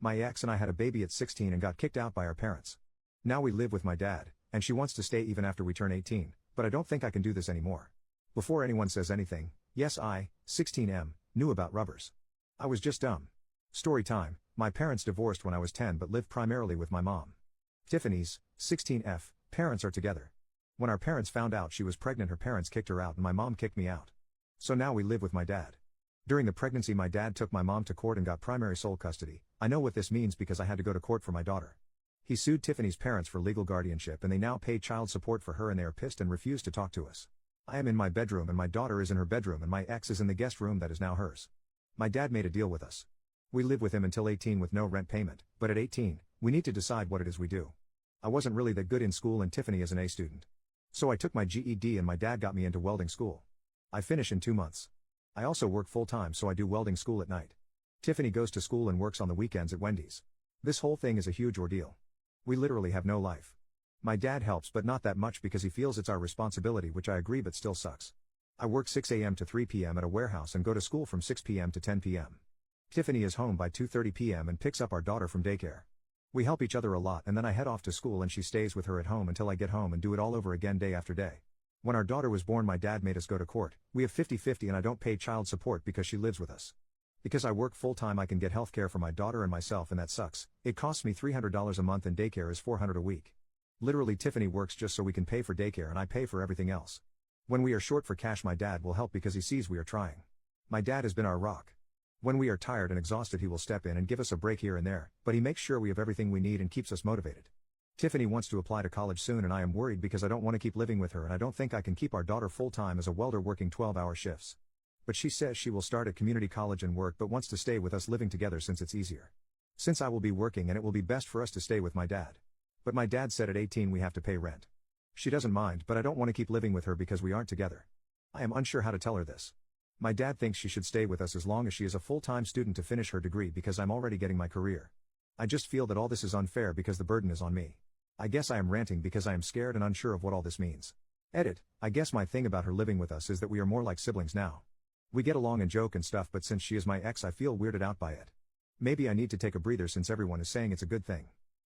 My ex and I had a baby at 16 and got kicked out by our parents. Now we live with my dad, and she wants to stay even after we turn 18, but I don't think I can do this anymore. Before anyone says anything, yes, I, 16M, knew about rubbers. I was just dumb. Story time: my parents divorced when I was 10 but lived primarily with my mom. Tiffany's, 16F, parents are together. When our parents found out she was pregnant, her parents kicked her out and my mom kicked me out. So now we live with my dad. During the pregnancy, my dad took my mom to court and got primary sole custody. I know what this means because I had to go to court for my daughter. He sued Tiffany's parents for legal guardianship and they now pay child support for her, and they are pissed and refuse to talk to us. I am in my bedroom and my daughter is in her bedroom and my ex is in the guest room that is now hers. My dad made a deal with us. We live with him until 18 with no rent payment, but at 18, we need to decide what it is we do. I wasn't really that good in school and Tiffany is an A student. So I took my GED and my dad got me into welding school. I finish in 2 months. I also work full-time, so I do welding school at night. Tiffany goes to school and works on the weekends at Wendy's. This whole thing is a huge ordeal. We literally have no life. My dad helps but not that much because he feels it's our responsibility, which I agree but still sucks. I work 6 a.m. to 3 p.m. at a warehouse and go to school from 6 p.m. to 10 p.m. Tiffany is home by 2:30 p.m. and picks up our daughter from daycare. We help each other a lot and then I head off to school and she stays with her at home until I get home and do it all over again day after day. When our daughter was born, my dad made us go to court. We have 50-50 and I don't pay child support because she lives with us. Because I work full-time, I can get health care for my daughter and myself, and that sucks. It costs me $300 a month and daycare is $400 a week. Literally, Tiffany works just so we can pay for daycare and I pay for everything else. When we are short for cash, my dad will help because he sees we are trying. My dad has been our rock. When we are tired and exhausted, he will step in and give us a break here and there, but he makes sure we have everything we need and keeps us motivated. Tiffany wants to apply to college soon and I am worried because I don't want to keep living with her and I don't think I can keep our daughter full-time as a welder working 12-hour shifts. But she says she will start at community college and work but wants to stay with us living together since it's easier. Since I will be working and it will be best for us to stay with my dad. But my dad said at 18 we have to pay rent. She doesn't mind, but I don't want to keep living with her because we aren't together. I am unsure how to tell her this. My dad thinks she should stay with us as long as she is a full-time student to finish her degree because I'm already getting my career. I just feel that all this is unfair because the burden is on me. I guess I am ranting because I am scared and unsure of what all this means. Edit: I guess my thing about her living with us is that we are more like siblings now. We get along and joke and stuff, but since she is my ex I feel weirded out by it. Maybe I need to take a breather since everyone is saying it's a good thing.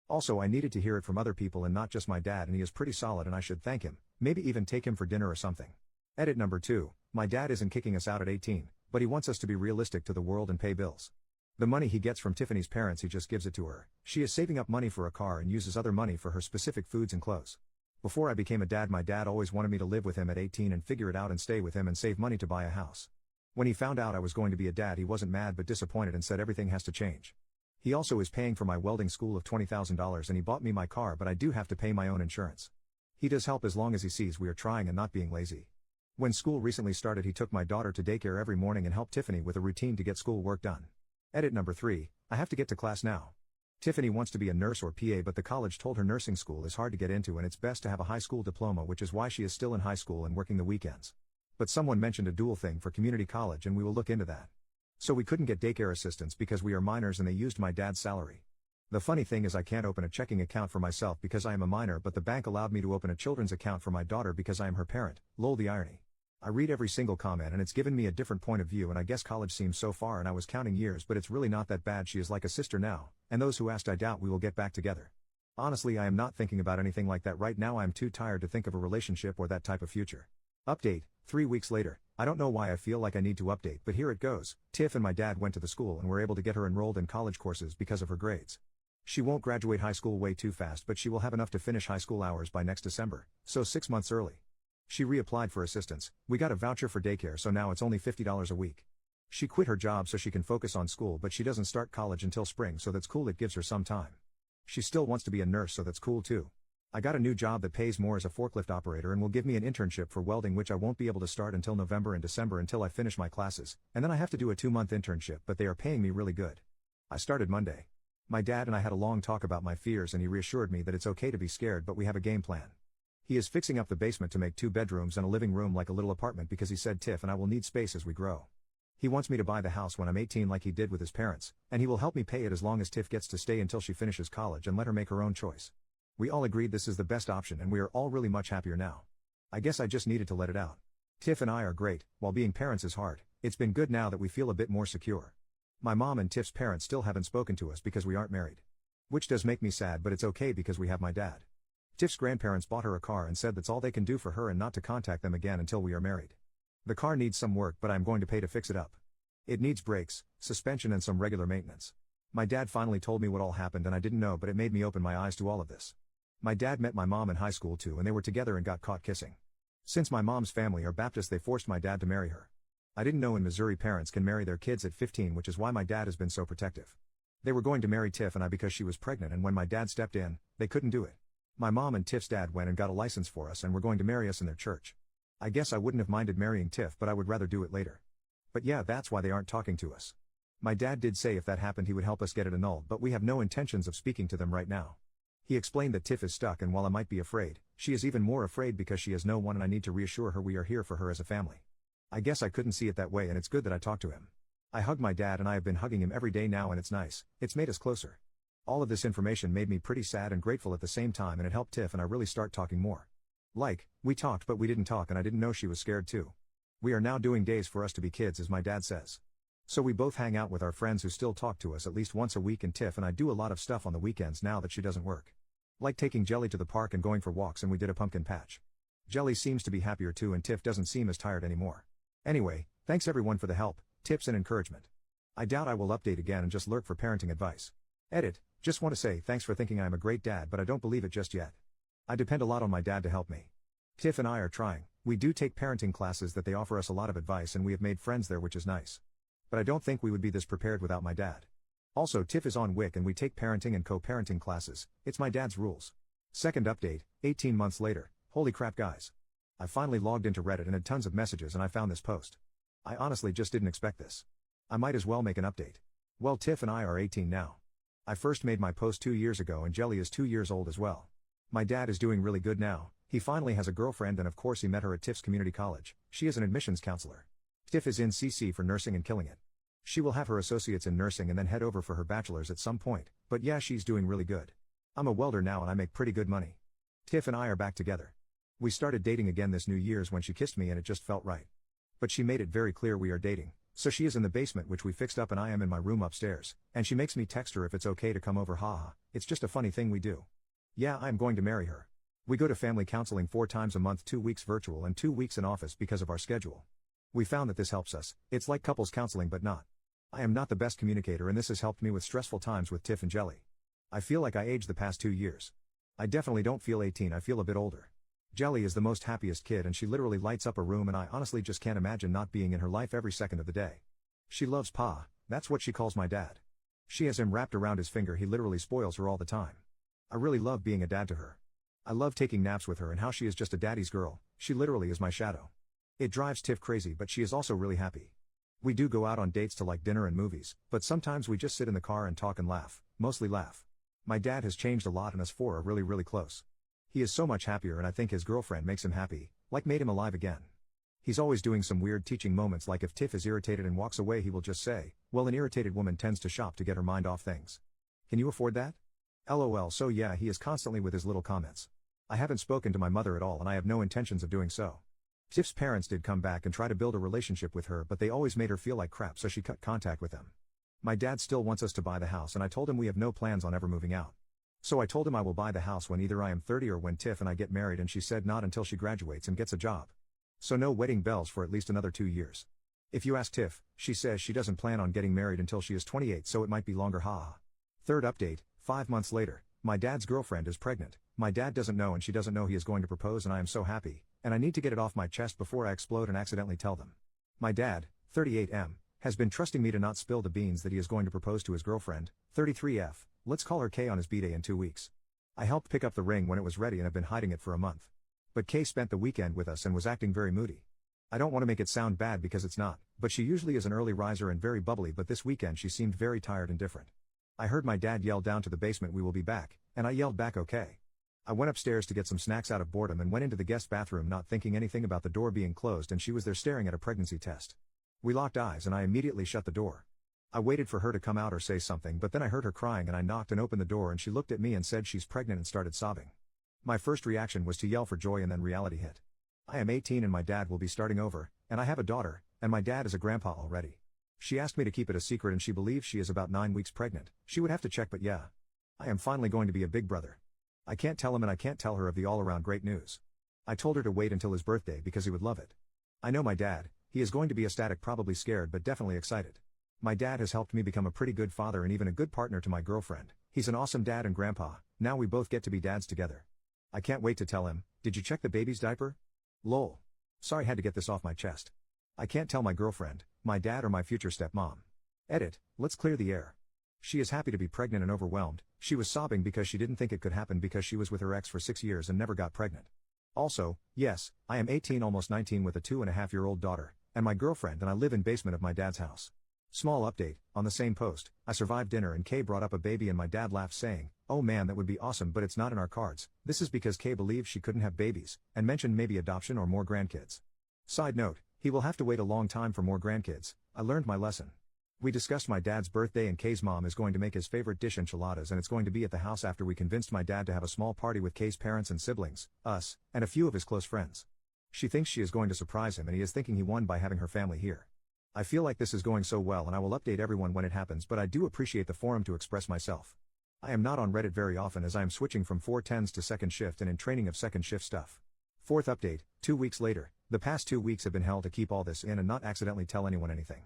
Also, I needed to hear it from other people and not just my dad, and he is pretty solid and I should thank him, maybe even take him for dinner or something. Edit number 2, my dad isn't kicking us out at 18, but he wants us to be realistic to the world and pay bills. The money he gets from Tiffany's parents, he just gives it to her. She is saving up money for a car and uses other money for her specific foods and clothes. Before I became a dad, my dad always wanted me to live with him at 18 and figure it out and stay with him and save money to buy a house. When he found out I was going to be a dad, he wasn't mad but disappointed and said everything has to change. He also is paying for my welding school of $20,000 and he bought me my car, but I do have to pay my own insurance. He does help as long as he sees we are trying and not being lazy. When school recently started, he took my daughter to daycare every morning and helped Tiffany with a routine to get school work done. Edit number 3, I have to get to class now. Tiffany wants to be a nurse or PA, but the college told her nursing school is hard to get into and it's best to have a high school diploma, which is why she is still in high school and working the weekends. But someone mentioned a dual thing for community college and we will look into that. So we couldn't get daycare assistance because we are minors and they used my dad's salary. The funny thing is I can't open a checking account for myself because I am a minor, but the bank allowed me to open a children's account for my daughter because I am her parent. Lol, the irony. I read every single comment and it's given me a different point of view, and I guess college seems so far and I was counting years, but it's really not that bad. She is like a sister now, and those who asked, I doubt we will get back together. Honestly, I am not thinking about anything like that right now. I am too tired to think of a relationship or that type of future. Update, 3 weeks later. I don't know why I feel like I need to update, but here it goes. Tiff and my dad went to the school and were able to get her enrolled in college courses because of her grades. She won't graduate high school way too fast, but she will have enough to finish high school hours by next December, so 6 months early. She reapplied for assistance. We got a voucher for daycare, so now it's only $50 a week. She quit her job so she can focus on school, but she doesn't start college until spring, so that's cool. It gives her some time. She still wants to be a nurse, so that's cool too. I got a new job that pays more as a forklift operator and will give me an internship for welding, which I won't be able to start until November and December until I finish my classes, and then I have to do a 2-month internship, but they are paying me really good. I started Monday. My dad and I had a long talk about my fears and he reassured me that it's okay to be scared, but we have a game plan. He is fixing up the basement to make 2 bedrooms and a living room like a little apartment because he said Tiff and I will need space as we grow. He wants me to buy the house when I'm 18 like he did with his parents, and he will help me pay it as long as Tiff gets to stay until she finishes college and let her make her own choice. We all agreed this is the best option and we are all really much happier now. I guess I just needed to let it out. Tiff and I are great, while being parents is hard. It's been good now that we feel a bit more secure. My mom and Tiff's parents still haven't spoken to us because we aren't married. Which does make me sad, but it's okay because we have my dad. Tiff's grandparents bought her a car and said that's all they can do for her and not to contact them again until we are married. The car needs some work, but I'm going to pay to fix it up. It needs brakes, suspension and some regular maintenance. My dad finally told me what all happened and I didn't know, but it made me open my eyes to all of this. My dad met my mom in high school too and they were together and got caught kissing. Since my mom's family are Baptist, they forced my dad to marry her. I didn't know in Missouri parents can marry their kids at 15, which is why my dad has been so protective. They were going to marry Tiff and I because she was pregnant, and when my dad stepped in, they couldn't do it. My mom and Tiff's dad went and got a license for us and were going to marry us in their church. I guess I wouldn't have minded marrying Tiff, but I would rather do it later. But yeah, that's why they aren't talking to us. My dad did say if that happened he would help us get it annulled, but we have no intentions of speaking to them right now. He explained that Tiff is stuck, and while I might be afraid, she is even more afraid because she has no one and I need to reassure her we are here for her as a family. I guess I couldn't see it that way, and it's good that I talked to him. I hug my dad and I have been hugging him every day now and it's nice, it's made us closer. All of this information made me pretty sad and grateful at the same time, and it helped Tiff and I really start talking more. We talked but we didn't talk and I didn't know she was scared too. We are now doing days for us to be kids as my dad says. So we both hang out with our friends who still talk to us at least once a week, and Tiff and I do a lot of stuff on the weekends now that she doesn't work. Like taking Jelly to the park and going for walks, and we did a pumpkin patch. Jelly seems to be happier too and Tiff doesn't seem as tired anymore. Anyway, thanks everyone for the help, tips and encouragement. I doubt I will update again and just lurk for parenting advice. Edit, just want to say thanks for thinking I am a great dad, but I don't believe it just yet. I depend a lot on my dad to help me. Tiff and I are trying. We do take parenting classes that they offer us a lot of advice and we have made friends there, which is nice. But I don't think we would be this prepared without my dad. Also, Tiff is on WIC and we take parenting and co-parenting classes. It's my dad's rules. Second update, 18 months later. Holy crap guys. I finally logged into Reddit and had tons of messages and I found this post. I honestly just didn't expect this. I might as well make an update. Well, Tiff and I are 18 now. I first made my post 2 years ago and Jelly is 2 years old as well. My dad is doing really good now. He finally has a girlfriend and of course he met her at Tiff's community college. She is an admissions counselor. Tiff is in CC for nursing and killing it. She will have her associates in nursing and then head over for her bachelor's at some point, but yeah, she's doing really good. I'm a welder now and I make pretty good money. Tiff and I are back together. We started dating again this New Year's when she kissed me and it just felt right. But she made it very clear we are dating, so she is in the basement which we fixed up and I am in my room upstairs, and she makes me text her if it's okay to come over, haha, it's just a funny thing we do. Yeah, I am going to marry her. We go to family counseling 4 times a month, 2 weeks virtual and 2 weeks in office because of our schedule. We found that this helps us. It's like couples counseling but not. I am not the best communicator and this has helped me with stressful times with Tiff and Jelly. I feel like I aged the past 2 years. I definitely don't feel 18, I feel a bit older. Jelly is the most happiest kid and she literally lights up a room and I honestly just can't imagine not being in her life every second of the day. She loves Pa, that's what she calls my dad. She has him wrapped around his finger, he literally spoils her all the time. I really love being a dad to her. I love taking naps with her and how she is just a daddy's girl, she literally is my shadow. It drives Tiff crazy but she is also really happy. We do go out on dates to like dinner and movies, but sometimes we just sit in the car and talk and laugh, mostly laugh. My dad has changed a lot and us 4 are really close. He is so much happier and I think his girlfriend makes him happy, like made him alive again. He's always doing some weird teaching moments, like if Tiff is irritated and walks away he will just say, well, an irritated woman tends to shop to get her mind off things. Can you afford that? LOL. So yeah, he is constantly with his little comments. I haven't spoken to my mother at all and I have no intentions of doing so. Tiff's parents did come back and try to build a relationship with her, but they always made her feel like crap, so she cut contact with them. My dad still wants us to buy the house and I told him we have no plans on ever moving out. So I told him I will buy the house when either I am 30 or when Tiff and I get married, and she said not until she graduates and gets a job. So no wedding bells for at least another 2 years. If you ask Tiff, she says she doesn't plan on getting married until she is 28, so it might be longer, haha. Third update, 5 months later, my dad's girlfriend is pregnant. My dad doesn't know and she doesn't know he is going to propose and I am so happy, and I need to get it off my chest before I explode and accidentally tell them. My dad, 38M, has been trusting me to not spill the beans that he is going to propose to his girlfriend, 33F, let's call her K, on his b-day in 2 weeks. I helped pick up the ring when it was ready and have been hiding it for a month. But K spent the weekend with us and was acting very moody. I don't want to make it sound bad because it's not, but she usually is an early riser and very bubbly, but this weekend she seemed very tired and different. I heard my dad yell down to the basement, we will be back, and I yelled back okay. I went upstairs to get some snacks out of boredom and went into the guest bathroom not thinking anything about the door being closed, and she was there staring at a pregnancy test. We locked eyes and I immediately shut the door. I waited for her to come out or say something, but then I heard her crying and I knocked and opened the door and she looked at me and said she's pregnant and started sobbing. My first reaction was to yell for joy and then reality hit. I am 18 and my dad will be starting over, and I have a daughter, and my dad is a grandpa already. She asked me to keep it a secret and she believes she is about 9 weeks pregnant. She would have to check, but yeah. I am finally going to be a big brother. I can't tell him and I can't tell her of the all-around great news. I told her to wait until his birthday because he would love it. I know my dad, he is going to be ecstatic, probably scared but definitely excited. My dad has helped me become a pretty good father and even a good partner to my girlfriend. He's an awesome dad and grandpa, now we both get to be dads together. I can't wait to tell him, did you check the baby's diaper? Lol. Sorry, had to get this off my chest. I can't tell my girlfriend, my dad or my future stepmom. Edit, let's clear the air. She is happy to be pregnant and overwhelmed. She was sobbing because she didn't think it could happen because she was with her ex for 6 years and never got pregnant. Also, yes, I am 18 almost 19 with a 2.5-year-old daughter, and my girlfriend and I live in basement of my dad's house. Small update, on the same post, I survived dinner and Kay brought up a baby and my dad laughed saying, oh man, that would be awesome, but it's not in our cards. This is because Kay believes she couldn't have babies, and mentioned maybe adoption or more grandkids. Side note, he will have to wait a long time for more grandkids. I learned my lesson. We discussed my dad's birthday and Kay's mom is going to make his favorite dish enchiladas and it's going to be at the house after we convinced my dad to have a small party with Kay's parents and siblings, us, and a few of his close friends. She thinks she is going to surprise him and he is thinking he won by having her family here. I feel like this is going so well and I will update everyone when it happens, but I do appreciate the forum to express myself. I am not on Reddit very often as I am switching from 410s to second shift and in training of second shift stuff. Fourth update, 2 weeks later, the past 2 weeks have been hell to keep all this in and not accidentally tell anyone anything.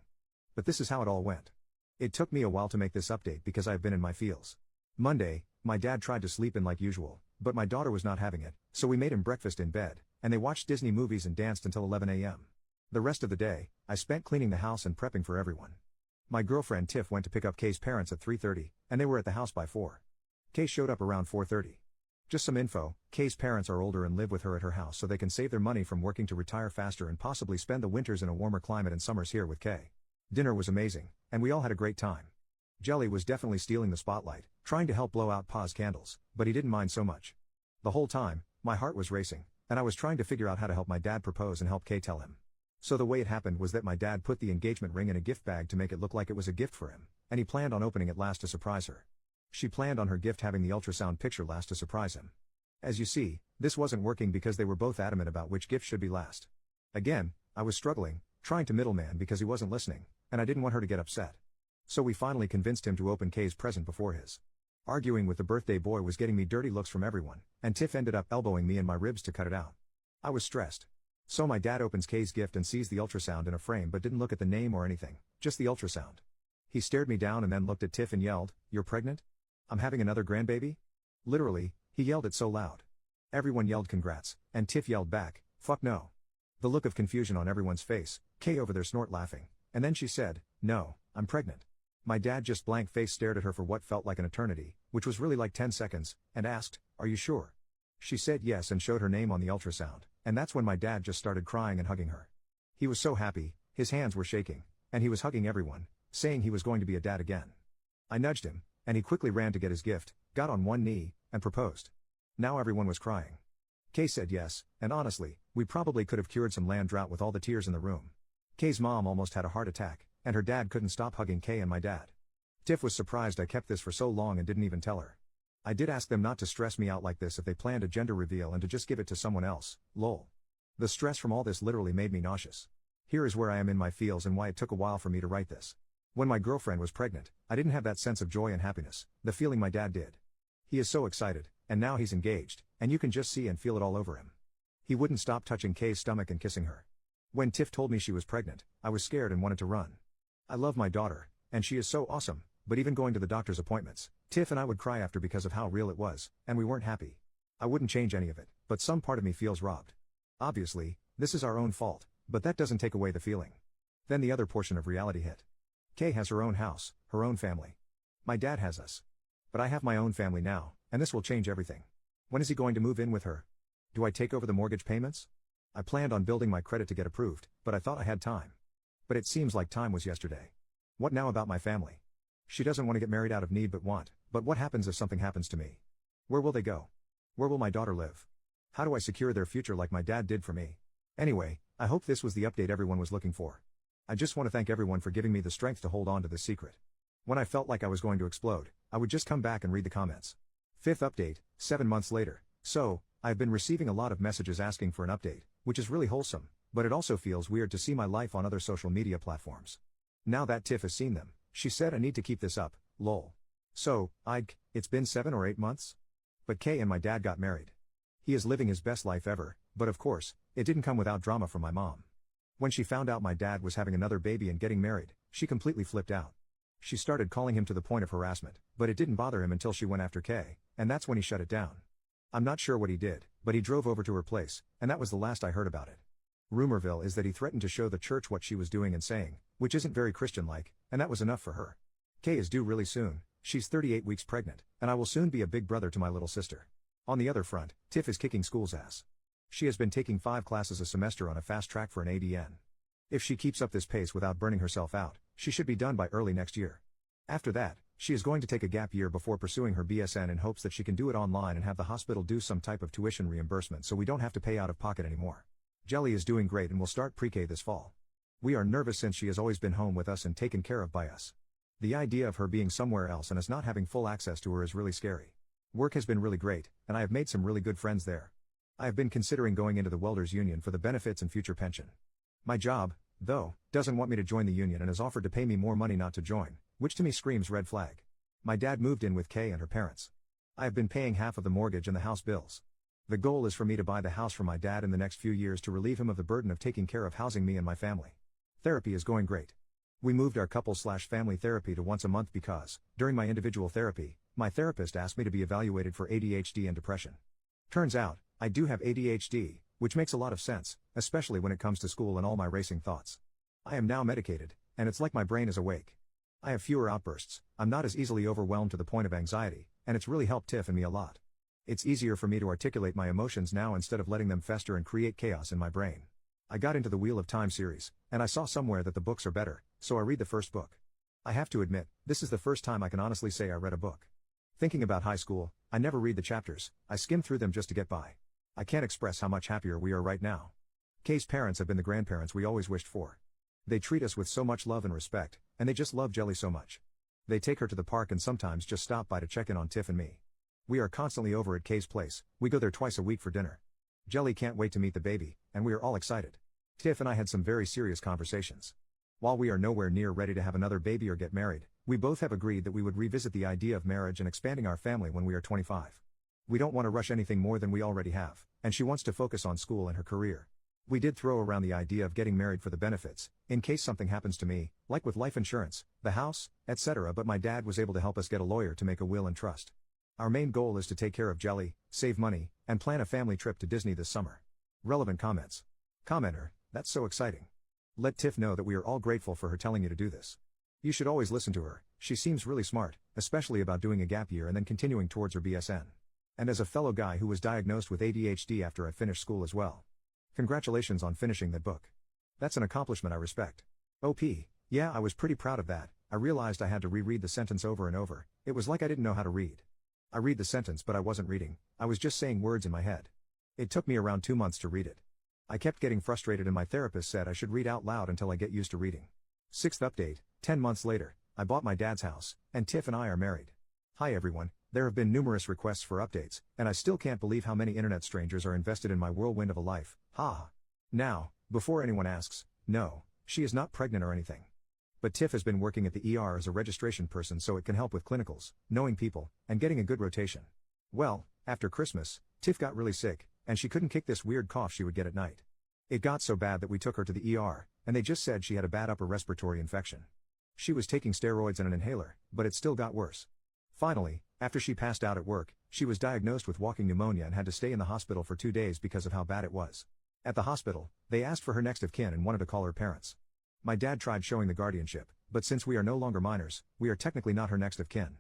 But this is how it all went. It took me a while to make this update because I have been in my feels. Monday, my dad tried to sleep in like usual, but my daughter was not having it, so we made him breakfast in bed, and they watched Disney movies and danced until 11 a.m. The rest of the day, I spent cleaning the house and prepping for everyone. My girlfriend Tiff went to pick up Kay's parents at 3:30, and they were at the house by 4. Kay showed up around 4:30. Just some info, Kay's parents are older and live with her at her house so they can save their money from working to retire faster and possibly spend the winters in a warmer climate and summers here with Kay. Dinner was amazing, and we all had a great time. Jelly was definitely stealing the spotlight, trying to help blow out Pa's candles, but he didn't mind so much. The whole time, my heart was racing, and I was trying to figure out how to help my dad propose and help Kay tell him. So the way it happened was that my dad put the engagement ring in a gift bag to make it look like it was a gift for him, and he planned on opening it last to surprise her. She planned on her gift having the ultrasound picture last to surprise him. As you see, this wasn't working because they were both adamant about which gift should be last. Again, I was struggling, trying to middleman because he wasn't listening, and I didn't want her to get upset. So we finally convinced him to open Kay's present before his. Arguing with the birthday boy was getting me dirty looks from everyone, and Tiff ended up elbowing me in my ribs to cut it out. I was stressed. So my dad opens Kay's gift and sees the ultrasound in a frame but didn't look at the name or anything, just the ultrasound. He stared me down and then looked at Tiff and yelled, "You're pregnant? I'm having another grandbaby?" Literally, he yelled it so loud. Everyone yelled congrats, and Tiff yelled back, "Fuck no." The look of confusion on everyone's face, Kay over there snort laughing, and then she said, "No, I'm pregnant." My dad just blank face stared at her for what felt like an eternity, which was really like 10 seconds, and asked, "Are you sure?" She said yes and showed her name on the ultrasound, and that's when my dad just started crying and hugging her. He was so happy, his hands were shaking, and he was hugging everyone, saying he was going to be a dad again. I nudged him, and he quickly ran to get his gift, got on one knee, and proposed. Now everyone was crying. Kay said yes, and honestly, we probably could have cured some land drought with all the tears in the room. Kay's mom almost had a heart attack, and her dad couldn't stop hugging Kay and my dad. Tiff was surprised I kept this for so long and didn't even tell her. I did ask them not to stress me out like this if they planned a gender reveal and to just give it to someone else, lol. The stress from all this literally made me nauseous. Here is where I am in my feels and why it took a while for me to write this. When my girlfriend was pregnant, I didn't have that sense of joy and happiness, the feeling my dad did. He is so excited, and now he's engaged, and you can just see and feel it all over him. He wouldn't stop touching Kay's stomach and kissing her. When Tiff told me she was pregnant, I was scared and wanted to run. I love my daughter, and she is so awesome, but even going to the doctor's appointments, Tiff and I would cry after because of how real it was, and we weren't happy. I wouldn't change any of it, but some part of me feels robbed. Obviously, this is our own fault, but that doesn't take away the feeling. Then the other portion of reality hit. Kay has her own house, her own family. My dad has us. But I have my own family now, and this will change everything. When is he going to move in with her? Do I take over the mortgage payments? I planned on building my credit to get approved, but I thought I had time. But it seems like time was yesterday. What now about my family? She doesn't want to get married out of need but what happens if something happens to me? Where will they go? Where will my daughter live? How do I secure their future like my dad did for me? Anyway, I hope this was the update everyone was looking for. I just want to thank everyone for giving me the strength to hold on to this secret. When I felt like I was going to explode, I would just come back and read the comments. Fifth update, 7 months later. So, I've been receiving a lot of messages asking for an update, which is really wholesome, but it also feels weird to see my life on other social media platforms. Now that Tiff has seen them, she said I need to keep this up, lol. So, it's been 7 or 8 months? But Kay and my dad got married. He is living his best life ever, but of course, it didn't come without drama from my mom. When she found out my dad was having another baby and getting married, she completely flipped out. She started calling him to the point of harassment, but it didn't bother him until she went after Kay, and that's when he shut it down. I'm not sure what he did, but he drove over to her place, and that was the last I heard about it. Rumorville is that he threatened to show the church what she was doing and saying, which isn't very Christian-like, and that was enough for her. Kay is due really soon, she's 38 weeks pregnant, and I will soon be a big brother to my little sister. On the other front, Tiff is kicking school's ass. She has been taking 5 classes a semester on a fast track for an ADN. If she keeps up this pace without burning herself out, she should be done by early next year. After that, she is going to take a gap year before pursuing her BSN in hopes that she can do it online and have the hospital do some type of tuition reimbursement so we don't have to pay out of pocket anymore. Jelly is doing great and will start pre-K this fall. We are nervous since she has always been home with us and taken care of by us. The idea of her being somewhere else and us not having full access to her is really scary. Work has been really great, and I have made some really good friends there. I have been considering going into the Welders Union for the benefits and future pension. My job, though, doesn't want me to join the union and has offered to pay me more money not to join, which to me screams red flag. My dad moved in with Kay and her parents. I have been paying half of the mortgage and the house bills. The goal is for me to buy the house for my dad in the next few years to relieve him of the burden of taking care of housing me and my family. Therapy is going great. We moved our couple/family therapy to once a month because, during my individual therapy, my therapist asked me to be evaluated for ADHD and depression. Turns out, I do have ADHD, which makes a lot of sense, especially when it comes to school and all my racing thoughts. I am now medicated, and it's like my brain is awake. I have fewer outbursts, I'm not as easily overwhelmed to the point of anxiety, and it's really helped Tiff and me a lot. It's easier for me to articulate my emotions now instead of letting them fester and create chaos in my brain. I got into the Wheel of Time series, and I saw somewhere that the books are better, so I read the first book. I have to admit, this is the first time I can honestly say I read a book. Thinking about high school, I never read the chapters, I skim through them just to get by. I can't express how much happier we are right now. Kay's parents have been the grandparents we always wished for. They treat us with so much love and respect, and they just love Jelly so much. They take her to the park and sometimes just stop by to check in on Tiff and me. We are constantly over at Kay's place, we go there twice a week for dinner. Jelly can't wait to meet the baby, and we are all excited. Tiff and I had some very serious conversations. While we are nowhere near ready to have another baby or get married, we both have agreed that we would revisit the idea of marriage and expanding our family when we are 25. We don't want to rush anything more than we already have, and she wants to focus on school and her career. We did throw around the idea of getting married for the benefits, in case something happens to me, like with life insurance, the house, etc., but my dad was able to help us get a lawyer to make a will and trust. Our main goal is to take care of Jelly, save money, and plan a family trip to Disney this summer. Relevant comments. Commenter, that's so exciting. Let Tiff know that we are all grateful for her telling you to do this. You should always listen to her, she seems really smart, especially about doing a gap year and then continuing towards her BSN. And as a fellow guy who was diagnosed with ADHD after I finished school as well. Congratulations on finishing that book. That's an accomplishment I respect. OP, yeah, I was pretty proud of that. I realized I had to reread the sentence over and over, it was like I didn't know how to read. I read the sentence but I wasn't reading, I was just saying words in my head. It took me around 2 months to read it. I kept getting frustrated and my therapist said I should read out loud until I get used to reading. 6th update, 10 months later, I bought my dad's house, and Tiff and I are married. Hi everyone, there have been numerous requests for updates, and I still can't believe how many internet strangers are invested in my whirlwind of a life, ha. Now, before anyone asks, no, she is not pregnant or anything. But Tiff has been working at the ER as a registration person so it can help with clinicals, knowing people, and getting a good rotation. Well, after Christmas, Tiff got really sick, and she couldn't kick this weird cough she would get at night. It got so bad that we took her to the ER, and they just said she had a bad upper respiratory infection. She was taking steroids and an inhaler, but it still got worse. Finally, after she passed out at work, she was diagnosed with walking pneumonia and had to stay in the hospital for 2 days because of how bad it was. At the hospital, they asked for her next of kin and wanted to call her parents. My dad tried showing the guardianship, but since we are no longer minors, we are technically not her next of kin.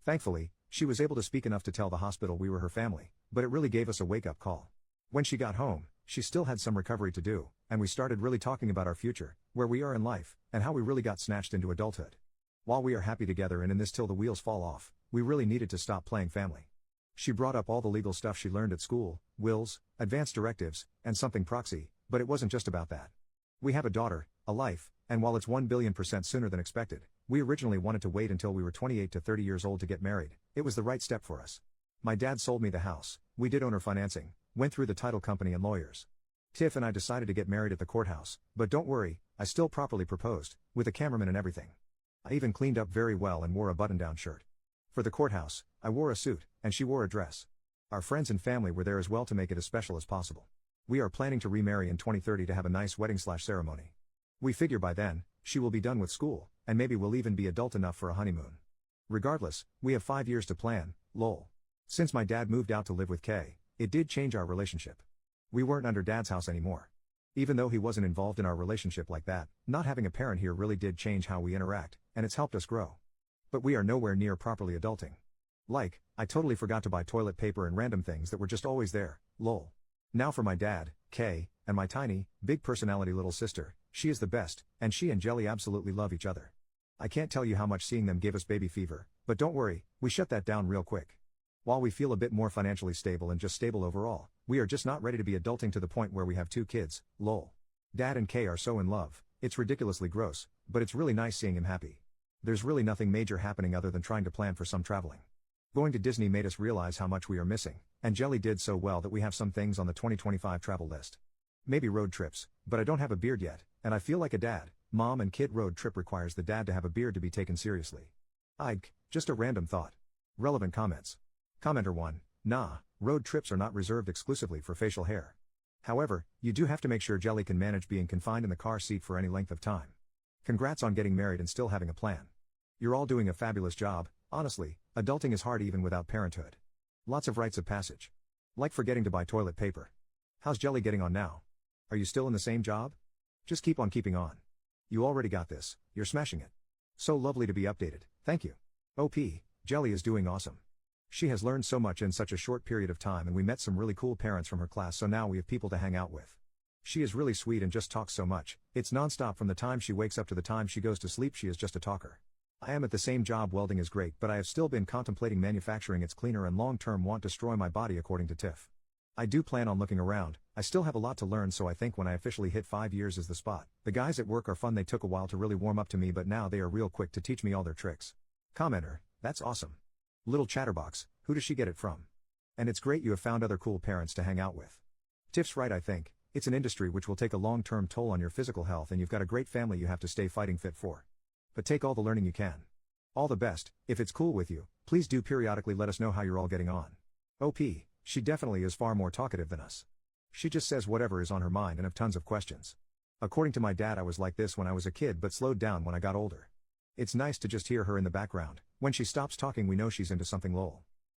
Thankfully, she was able to speak enough to tell the hospital we were her family, but it really gave us a wake-up call. When she got home, she still had some recovery to do, and we started really talking about our future, where we are in life, and how we really got snatched into adulthood. While we are happy together and in this till the wheels fall off, we really needed to stop playing family. She brought up all the legal stuff she learned at school, wills, advanced directives, and something proxy, but it wasn't just about that. We have a daughter, a life, and while it's 1,000,000,000% sooner than expected, we originally wanted to wait until we were 28 to 30 years old to get married. It was the right step for us. My dad sold me the house, we did owner financing, went through the title company and lawyers. Tiff and I decided to get married at the courthouse, but don't worry, I still properly proposed, with a cameraman and everything. I even cleaned up very well and wore a button-down shirt. For the courthouse, I wore a suit, and she wore a dress. Our friends and family were there as well to make it as special as possible. We are planning to remarry in 2030 to have a nice wedding/ceremony. We figure by then, she will be done with school, and maybe we'll even be adult enough for a honeymoon. Regardless, we have 5 years to plan, lol. Since my dad moved out to live with Kay, it did change our relationship. We weren't under dad's house anymore. Even though he wasn't involved in our relationship like that, not having a parent here really did change how we interact, and it's helped us grow. But we are nowhere near properly adulting. Like, I totally forgot to buy toilet paper and random things that were just always there, lol. Now for my dad, Kay, and my tiny, big personality little sister, she is the best, and she and Jelly absolutely love each other. I can't tell you how much seeing them gave us baby fever, but don't worry, we shut that down real quick. While we feel a bit more financially stable and just stable overall, we are just not ready to be adulting to the point where we have 2 kids, lol. Dad and Kay are so in love, it's ridiculously gross, but it's really nice seeing him happy. There's really nothing major happening other than trying to plan for some traveling. Going to Disney made us realize how much we are missing, and Jelly did so well that we have some things on the 2025 travel list. Maybe road trips, but I don't have a beard yet, and I feel like a dad. Mom and kid road trip requires the dad to have a beard to be taken seriously. Just a random thought. Relevant comments. Commenter 1, nah, road trips are not reserved exclusively for facial hair. However, you do have to make sure Jelly can manage being confined in the car seat for any length of time. Congrats on getting married and still having a plan. You're all doing a fabulous job. Honestly, adulting is hard even without parenthood. Lots of rites of passage. Like forgetting to buy toilet paper. How's Jelly getting on now? Are you still in the same job? Just keep on keeping on. You already got this, you're smashing it. So lovely to be updated, thank you. OP, Jelly is doing awesome. She has learned so much in such a short period of time, and we met some really cool parents from her class, so now we have people to hang out with. She is really sweet and just talks so much. It's non-stop from the time she wakes up to the time she goes to sleep. She is just a talker. I am at the same job. Welding is great, but I have still been contemplating manufacturing. It's cleaner and long-term won't destroy my body, according to Tiff. I do plan on looking around. I still have a lot to learn, so I think when I officially hit 5 years is the spot. The guys at work are fun. They took a while to really warm up to me, but now they are real quick to teach me all their tricks. Commenter, that's awesome. Little chatterbox, who does she get it from? And it's great you have found other cool parents to hang out with. Tiff's right. I think it's an industry which will take a long-term toll on your physical health, and you've got a great family you have to stay fighting fit for. But take all the learning you can. All the best. If it's cool with you, please do periodically let us know how you're all getting on. OP, she definitely is far more talkative than us. She just says whatever is on her mind and have tons of questions. According to my dad, I was like this when I was a kid but slowed down when I got older. It's nice to just hear her in the background. When she stops talking, we know she's into something, lol.